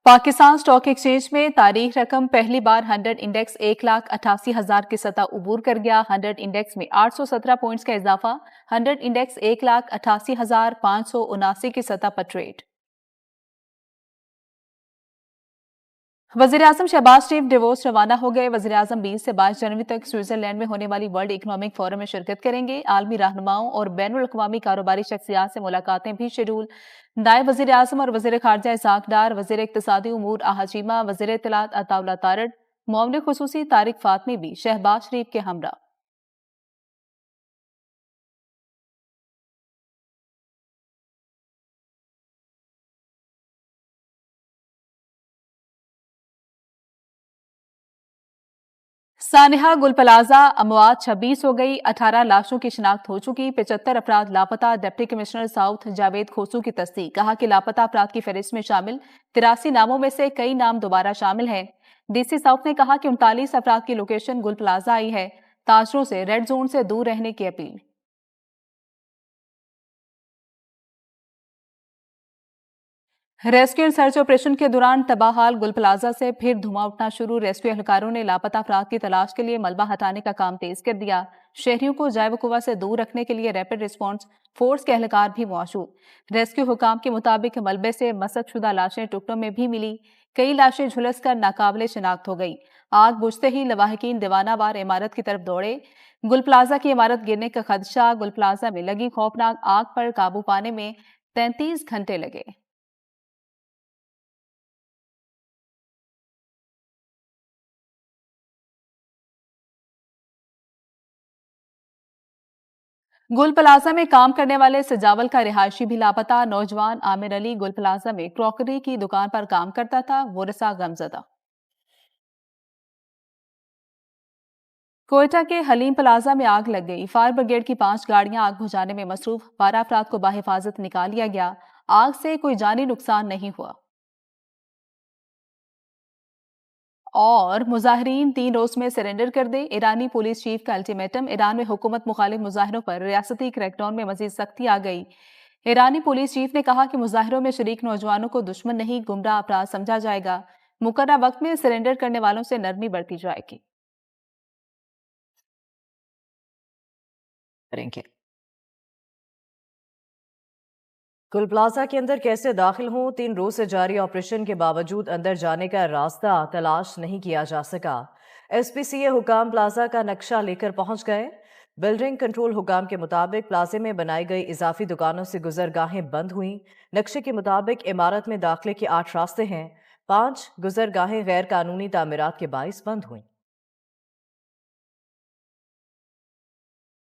Pakistan stock exchange में तारीख रकम पहली बार 100 इंडेक्स 1,88,000 की सतह उबूर कर गया। 100 इंडेक्स में 817 पॉइंट्स का इजाफा। 100 इंडेक्स 1,88,579 की सतह पर ट्रेड। वजीर आजम शहबाज शरीफ डेवोस रवाना हो गए। वजीर आजम 20 से 22 जनवरी तक स्विट्जरलैंड में होने वाली वर्ल्ड इकोनॉमिक फोरम में शिरकत करेंगे। आलमी रहनुमाओं और बैनुल अक़वामी कारोबारी शख्सियात से मुलाकातें भी शेड्यूल। नायब वजीर आजम और वजीर खारजा इसाक डार, वजीर इक्तिसादी उमूर आहाचीमा, वजीर इत्तलात अताउल्ला तारड़, मुआविन खुसूसी तारिक फातमी भी शहबाज शरीफ के हमरा। सानिहा गुल प्लाजा अमवात 26 हो गई। 18 लाशों की शिनाख्त हो चुकी। 75 अफराद लापता। Deputy commissioner south Javed Khosu की तस्दीक। कहा कि लापता अफराद की फहरिस्त में शामिल 83 नामों में से कई नाम दोबारा शामिल हैं। डीसी साउथ ने कहा कि 39 अफराद की लोकेशन गुल प्लाजा आई है। ताजरों से रेड जोन से दूर रहने की appeal. Rescue and search operation के दौरान तबाहाल गुल प्लाजा से फिर धुआं उठना शुरू। रेस्क्यू एहलकारों ने लापता अफराद की तलाश के लिए मलबा हटाने का काम तेज कर दिया। शहरियों को जाय वकुआ से दूर रखने के लिए रैपिड रिस्पॉन्स फोर्स के एहलकार भी मौजूद। रेस्क्यू हुकाम के मुताबिक मलबे से मसक शुदा लाशें टुकड़ों में भी मिली। कई लाशें झुलस कर नाकाबिले शिनाख्त हो गई। आग बुझते ही लवाहकीन दीवानावार इमारत की तरफ दौड़े। गुल प्लाजा की इमारत गिरने का खदशा। गुल प्लाजा में लगी खौफनाक आग पर काबू पाने में 33 घंटे लगे। गुल प्लाजा में काम करने वाले सजावल का रिहायशी भी लापता। नौजवान आमिर अली गुल प्लाजा में क्रॉकरी की दुकान पर काम करता था। वो रसा गमजदा। कोयटा के हलीम प्लाजा में आग लग गई। फायर ब्रिगेड की 5 गाड़ियां आग बुझाने में मसरूफ। 12 अफराद को बाहिफाजत निकाल लिया गया। आग से कोई जानी नुकसान नहीं हुआ। और मुजाहिरीन 3 रोज में सरेंडर कर दे। ईरानी पुलिस चीफ का अल्टीमेटम। ईरान में हुकूमत मुखालिफ मुजाहिरों पर रियासती क्रैकडाउन में मजीद सख्ती आ गई। ईरानी पुलिस चीफ ने कहा कि मुजाहिरों में शरीक नौजवानों को दुश्मन नहीं, गुमराह अपराध समझा जाएगा। मुकर्रर वक्त में सरेंडर करने वालों से नरमी बरती जाएगी। करेंगे। गुल प्लाजा के अंदर कैसे दाखिल हों? 3 रोज से जारी ऑपरेशन के बावजूद अंदर जाने का रास्ता तलाश नहीं किया जा सका। एसपीसीए हुकाम प्लाजा का नक्शा लेकर पहुंच गए। बिल्डिंग कंट्रोल हुकाम के मुताबिक प्लाजे में बनाई गई इजाफी दुकानों से गुजरगाहें बंद हुई। नक्शे के मुताबिक इमारत में दाखिले के 8 रास्ते हैं। 5 गुजरगाहें गैर कानूनी तामीरात के बाइस बंद हुई।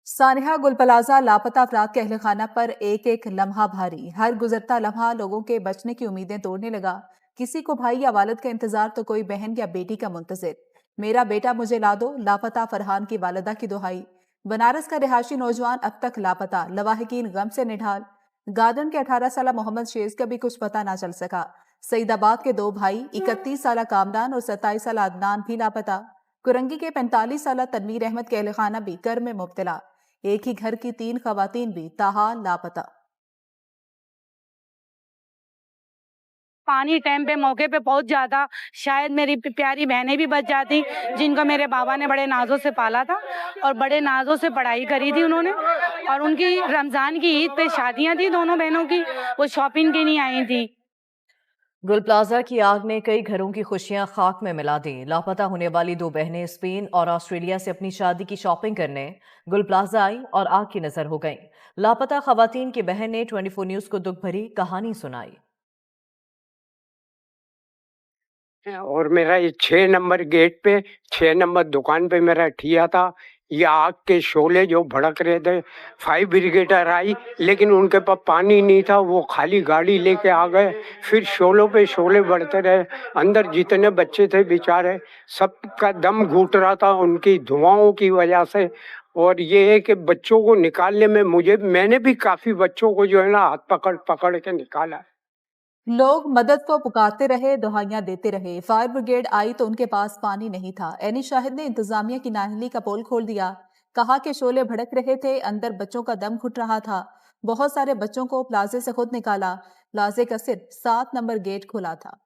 सानिहा गुल प्लाजा लापता अफराद के अहल खाना पर एक एक लम्हा भारी। हर गुजरता लम्हा लोगों के बचने की उम्मीदें तोड़ने लगा। किसी को भाई या वालिद का इंतजार तो कोई बहन या बेटी का मुंतजिर। मेरा बेटा मुझे ला दो, लापता फरहान की वालिदा की दुहाई। बनारस का रिहायशी नौजवान अब तक लापता। लवाहिकीन गम से निढाल। गार्डन के 18 साल मोहम्मद शेज का भी कुछ पता ना चल सका। सईदाबाद के 2 भाई 31 साल कामरान और 27 साल अदनान भी लापता। कुरंगी के 45 साल तनवीर अहमद के अहल खाना भी कर में मुब्तला। एक ही घर की 3 खवातीन भी ताहाल लापता। पानी टाइम पे मौके पे पहुंच जाता, शायद मेरी प्यारी बहनें भी बच जाती, जिनको मेरे बाबा ने बड़े नाजों से पाला था और बड़े नाजों से पढ़ाई करी थी उन्होंने। और उनकी रमजान की ईद पे शादियां थी दोनों बहनों की, वो शॉपिंग के लिए आई थी। गुल प्लाजा की आग ने कई घरों की खुशियां खाक में मिला दी। लापता होने वाली 2 बहनें स्पेन और ऑस्ट्रेलिया से अपनी शादी की शॉपिंग करने गुल प्लाजा आई और आग की नजर हो गईं। लापता खवातीन की बहन ने 24 न्यूज को दुख भरी कहानी सुनाई। और मेरा ये 6 नंबर गेट पे 6 नंबर दुकान पे मेरा ठिया था। ये आग के शोले जो भड़क रहे थे, फायर ब्रिगेडर आई लेकिन उनके पास पानी नहीं था, वो खाली गाड़ी लेके आ गए। फिर शोलों पे शोले बढ़ते रहे। अंदर जितने बच्चे थे बेचारे सबका दम घुट रहा था उनकी धुआंओं की वजह से। और ये है कि बच्चों को निकालने में मैंने भी काफी बच्चों को जो है ना हाथ पकड़ पकड़ के निकाला। लोग मदद को पुकारते रहे, दुहाइयां देते रहे। फायर ब्रिगेड आई तो उनके पास पानी नहीं था। एनी शाहिद ने इंतजामिया की नाअहली का पोल खोल दिया। कहा कि शोले भड़क रहे थे, अंदर बच्चों का दम घुट रहा था। बहुत सारे बच्चों को प्लाजे से खुद निकाला। प्लाजे का सिर्फ 7 नंबर गेट खुला था।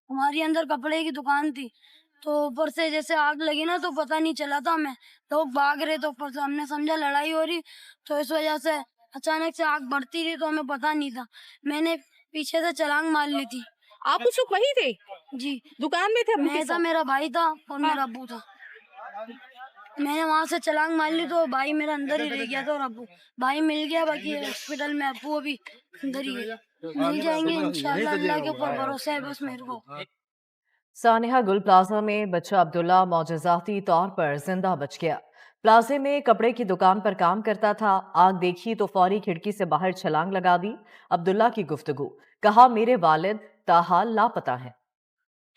ہماری اندر کپڑے کی دکان تھی، تو اوپر سے جیسے آگ لگی نا تو پتہ نہیں چلا تھا ہمیں، لوگ بھاگ رہے تو اوپر سے ہم نے سمجھا لڑائی ہو رہی، تو اس وجہ سے اچانک سے آگ بڑھتی رہی تو ہمیں پتہ نہیں تھا، میں نے پیچھے سے چھلانگ مار لی تھی. آپ اس وقت وہیں تھے؟ جی دکان میں تھے ابو میں کے تھا، ساتھ؟ میرا بھائی تھا اور میرا ابو تھا. میں نے وہاں سے چھلانگ مار لی تو بھائی میرا اندر ہی رہ گیا تھا اور ابو بھائی مل گیا، باقی ہاسپٹل میں ابو ابھی اندر ہی ہے. مل جائیں گے انشاءاللہ، اللہ کے اوپر بھروسہ ہے بس میرے کو. سانحہ گل پلازا میں بچہ عبداللہ معجزاتی طور پر زندہ بچ گیا. پلازے میں کپڑے کی دکان پر کام کرتا تھا. آگ دیکھی تو فوری کھڑکی سے باہر چھلانگ لگا دی. عبداللہ کی گفتگو، کہا میرے والد تاحال لاپتہ ہیں.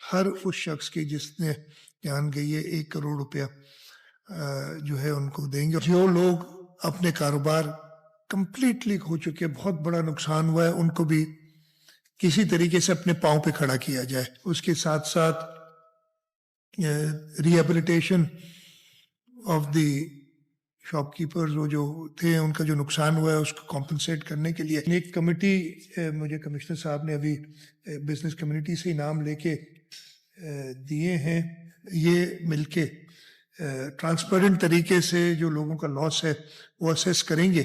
ہر اس شخص کی جس نے جان گئی ہے 1 کروڑ روپیہ جو ہے ان کو دیں گے. جو لوگ اپنے کاروبار کمپلیٹلی کھو چکے، بہت بڑا نقصان ہوا ہے، ان کو بھی کسی طریقے سے اپنے پاؤں پہ کھڑا کیا جائے. اس کے ساتھ ساتھ rehabilitation of the shop keepers, وہ جو تھے ان کا جو نقصان ہوا ہے اس کو کمپنسیٹ کرنے کے لیے ایک کمیٹی مجھے کمشنر صاحب نے ابھی بزنس کمیونٹی سے انعام لے کے دیے ہیں. یہ مل کے ٹرانسپیرنٹ طریقے سے جو لوگوں کا لاس ہے وہ اسیس کریں گے.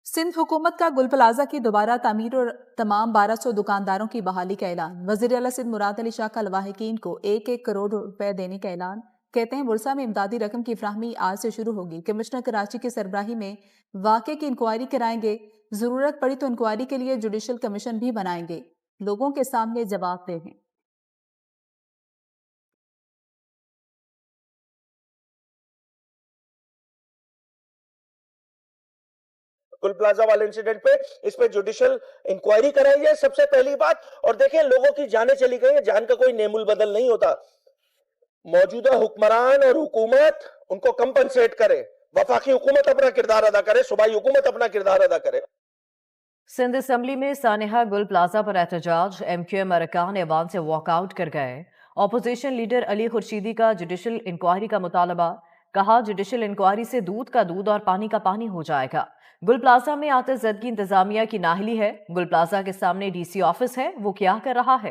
سندھ حکومت کا گل پلازا کی دوبارہ تعمیر اور تمام 1200 دکانداروں کی بحالی کا اعلان. وزیر اعلیٰ سندھ مراد علی شاہ کا لواحقین کو 1-1 کروڑ روپے دینے کا اعلان. کہتے ہیں ورثہ میں امدادی رقم کی فراہمی آج سے شروع ہوگی. کمشنر کراچی کی سربراہی میں واقعے کی انکوائری کرائیں گے. ضرورت پڑی تو انکوائری کے لیے جوڈیشل کمیشن بھی بنائیں گے. لوگوں کے سامنے جواب دہ ہیں. گل پلازا والے انسیڈنٹ پہ اس پہ جوڈیشل انکوائری کرائی جائے سب سے پہلی بات. اور دیکھیں لوگوں کی جانیں چلی گئی ہیں، جان کا کوئی نیم البدل نہیں ہوتا. موجودہ حکمران اور حکومت ان کو کمپنسیٹ کرے، وفاقی حکومت اپنا کردار ادا کرے، صوبائی حکومت اپنا کردار ادا کرے. سندھ اسمبلی میں سانحہ گل پلازا پر احتجاج. ایم کیو ایم ارکان ایوان سے واک آؤٹ کر گئے. اپوزیشن لیڈر علی خورشیدی کا جوڈیشل انکوائری کا مطالبہ. کہا جوڈیشل انکوائری سے دودھ کا دودھ اور پانی کا پانی ہو جائے گا. گل پلازا میں آتش زدگی انتظامیہ کی نااہلی ہے. گل پلازا کے سامنے ڈی سی آفس ہے، وہ کیا کر رہا ہے؟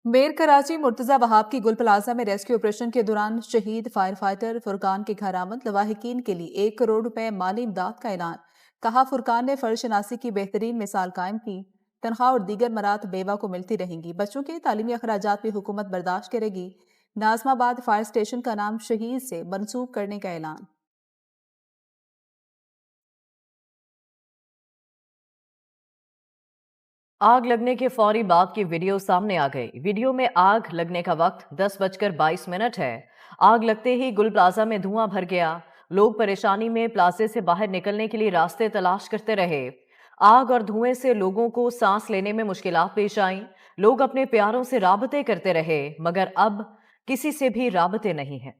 میئر کراچی مرتضی وہاب کی گل پلازا میں ریسکیو آپریشن کے دوران شہید فائر فائٹر فرقان کے گھر آمد. لواحقین کے لیے 1 کروڑ روپے مالی امداد کا اعلان. کہا فرقان نے فرض شناسی کی بہترین مثال قائم کی. تنخواہ اور دیگر مرات بیوہ کو ملتی رہیں گی. بچوں کے تعلیمی اخراجات بھی حکومت برداشت کرے گی. ناظم آباد فائر اسٹیشن کا نام شہید سے منسوب کرنے کا اعلان. آگ لگنے کے فوری بعد کی ویڈیو سامنے آ گئی. ویڈیو میں آگ لگنے کا وقت 10:22 ہے. آگ لگتے ہی گل پلازا میں دھواں بھر گیا. لوگ پریشانی میں پلازے سے باہر نکلنے کے لیے راستے تلاش کرتے رہے. آگ اور دھوئیں سے لوگوں کو سانس لینے میں مشکلات پیش آئیں. لوگ اپنے پیاروں سے رابطے کرتے رہے مگر اب کسی سے بھی رابطے نہیں ہیں.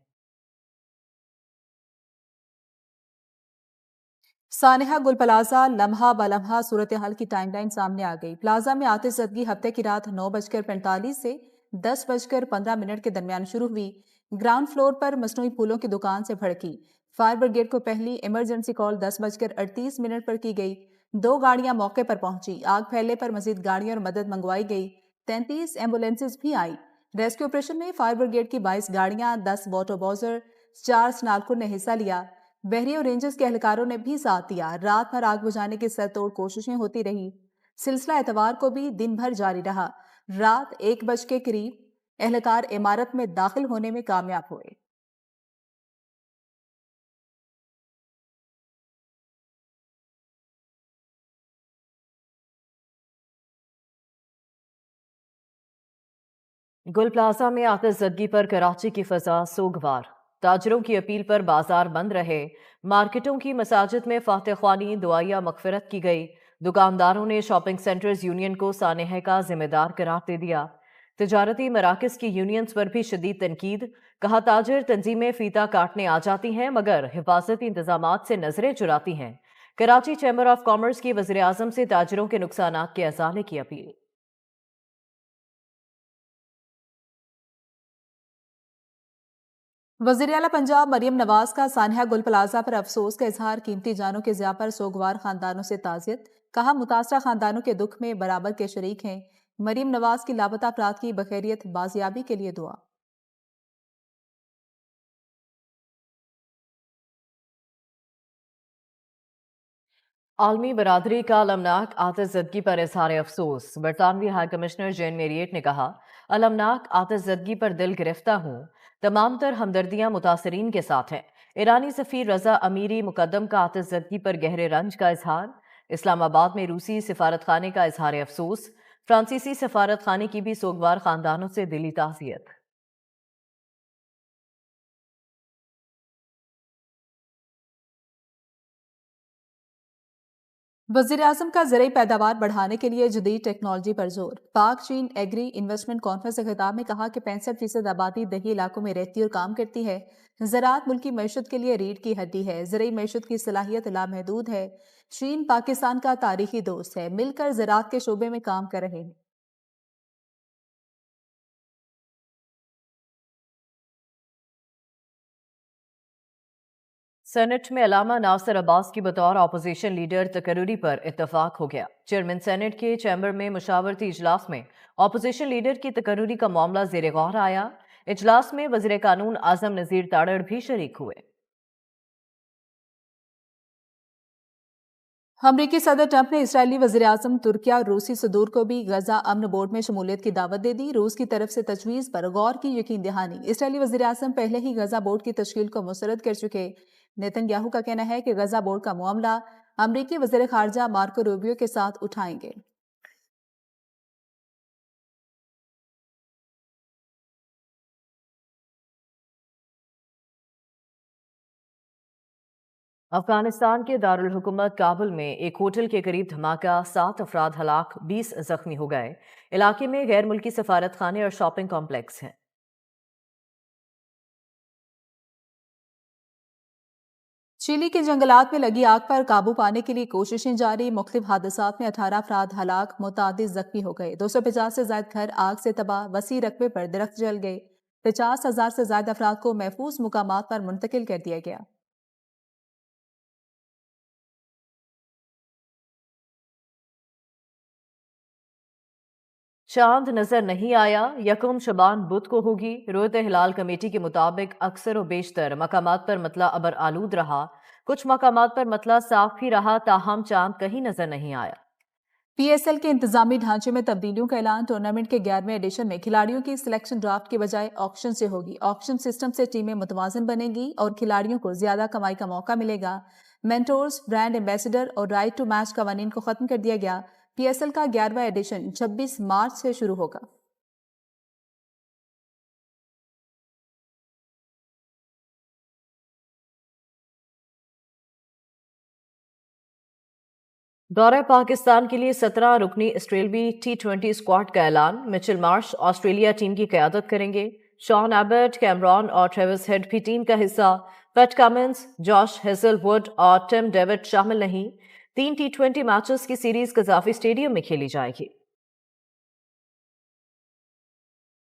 سانحہ گل پلازا لمحہ بلمحہ صورتحال کی ٹائم لائن سامنے آ گئی. پلازا میں آتش زدگی ہفتے کی رات 9:45 سے 10:15 کے درمیان شروع ہوئی. گراؤنڈ فلور پر مصنوعی پھولوں کی دکان سے بھڑکی. فائر بریگیڈ کو پہلی ایمرجنسی کال 10:38 پر کی گئی. 2 گاڑیاں موقع پر پہنچی. آگ پھیلنے پر مزید گاڑیاں اور مدد منگوائی گئی. 33 ایمبولینسز بھی آئیں. ریسکیو آپریشن میں فائر بریگیڈ کی 22 گاڑیاں، 10 واٹر بوزر، 4 سنالکر نے حصہ لیا. بحریہ اور رینجرز کے اہلکاروں نے بھی ساتھ دیا. رات بھر آگ بجھانے کی سر توڑ کوششیں ہوتی رہی. سلسلہ اتوار کو بھی دن بھر جاری رہا. رات 1 بج کے قریب اہلکار عمارت میں داخل ہونے میں کامیاب ہوئے. گل پلازا میں آتش زدگی پر کراچی کی فضا سوگوار. تاجروں کی اپیل پر بازار بند رہے. مارکیٹوں کی مساجد میں فاتح خوانی دعائیہ مغفرت کی گئی. دکانداروں نے شاپنگ سینٹرز یونین کو سانحہ کا ذمہ دار قرار دے دیا. تجارتی مراکز کی یونینز پر بھی شدید تنقید. کہا تاجر تنظیمیں فیتا کاٹنے آ جاتی ہیں مگر حفاظتی انتظامات سے نظریں چراتی ہیں. کراچی چیمبر آف کامرس کی وزیراعظم سے تاجروں کے نقصانات کے ازالے کی اپیل. वजीर आला पंजाब मरियम नवाज का सानिया गुल प्लाजा पर अफसोस का इजहार, कीमती जानों के ज़िया पर सोगवार खानदानों से ताज़ियत। कहा मुतासरा खानदानों के दुख में बराबर के शरीक हैं। मरियम नवाज की लापता अफराद की बखैरियत बाजियाबी के लिए दुआ। आलमी बरादरी का अलमनाक आतिशज़दगी पर इजहार अफसोस। बरतानवी हाई कमिश्नर जेन मेरियट ने कहा, अलमनाक आतिशज़दगी पर दिल गिरफ्ता हूँ। तमाम तर हमदर्दियाँ मुतासरीन के साथ हैं। ईरानी सफ़ीर रजा अमीरी मुकद्दम का आतिशज़दगी पर गहरे रंज का इजहार। इस्लामाबाद में रूसी सिफारत खाने का इजहार अफसोस। फ्रांसीसी सिफारत खाने की भी सोगवार खानदानों से दिली ताज़ियत। वज़ीर आज़म का ज़रूरी पैदावार बढ़ाने के लिए जदीद टेक्नोलॉजी पर जोर। पाक चीन एग्री इन्वेस्टमेंट कॉन्फ्रेंस के खिताब में कहा कि 65% आबादी दही इलाकों में रहती और काम करती है। ज़राअत मुल्की मईशत के लिए रीढ़ की हड्डी है। ज़रूरी मईशत की सलाहियत लामहदूद है। चीन पाकिस्तान का तारीखी दोस्त है, मिलकर ज़राअत के शोबे में काम कर रहे हैं। सेनेट में अलामा नासिर अब्बास की बतौर अपोजिशन लीडर तकर्रुरी पर इत्तफाक हो गया। चेयरमैन सेनेट के चैम्बर में मुशावरती इजलास में अपोजिशन लीडर की तकर्रुरी का मामला ज़ेरे गौर आया। इजलास में वज़ीर कानून आज़म नज़ीर ताड़ड़ भी शरीक हुए। अमरीकी सदर ट्रंप ने इसराइली वज़ीर आज़म तुर्किया और रूसी सदूर को भी गजा अमन बोर्ड में शमूलियत की दावत दे दी। रूस की तरफ से तजवीज़ पर गौर की यकीन दहानी। इसराइली वज़ीर आज़म पहले ही गजा बोर्ड की तश्कील को मुस्तरद कर चुके। नेतन्याहू का कहना है कि गजा बोर्ड का मामला अमरीकी वज़ीर ख़ारजा मार्को रूबियो के साथ उठाएंगे। अफगानिस्तान के दारुल हुकूमत काबुल में एक होटल के करीब धमाका, 7 अफराद हलाक, 20 जख्मी हो गए। इलाके में गैर मुल्की सफारत खाने और शॉपिंग कॉम्प्लेक्स हैं। चिली के जंगलात में लगी आग पर काबू पाने के लिए कोशिशें जारी। मुख्तलिफ हादसात में 18 अफराद हलाक, मुतादिद जख्मी हो गए। 250 से ज्यादा घर आग से तबाह, वसी रकबे पर दरख्त जल गए। 50,000 से ज्यादा अफराद को महफूज मुकामात पर मुंतकिल कर दिया गया। चांद नजर नहीं आया, यकम शबान बुध को होगी। रोयत हिलाल कमेटी के मुताबिक अक्सर व बेशतर मकामात पर मतला अबर आलूद रहा। कुछ मकामात पर मतला साफ भी रहा, ताहम चांद कहीं नजर नहीं आया। पीएसएल के इंतजामी ढांचे में तब्दीलियों का ऐलान। टूर्नामेंट के 11वें एडिशन में खिलाड़ियों की सिलेक्शन ड्राफ्ट के बजाय ऑक्शन से होगी। ऑक्शन सिस्टम से टीमें मुतवाजन बनेगी और खिलाड़ियों को ज्यादा कमाई का मौका मिलेगा। मेंटोर्स, ब्रांड एम्बेसडर और राइट टू मैच कवानीन को खत्म कर दिया गया। पीएसएल का 11वां एडिशन 26 मार्च से शुरू होगा। दौरे पाकिस्तान के लिए 17 रुकनी ऑस्ट्रेलवी T20 स्क्वाड का ऐलान। मिचेल मार्श ऑस्ट्रेलिया टीम की क़यादत करेंगे। शॉन एबट, कैमरॉन और ट्रेविस हेड भी टीम का हिस्सा। पैट कमिंस, जॉश हेजलवुड और टिम डेविड शामिल नहीं। 3 T20 मैचेस की सीरीज कजाफी स्टेडियम में खेली जाएगी।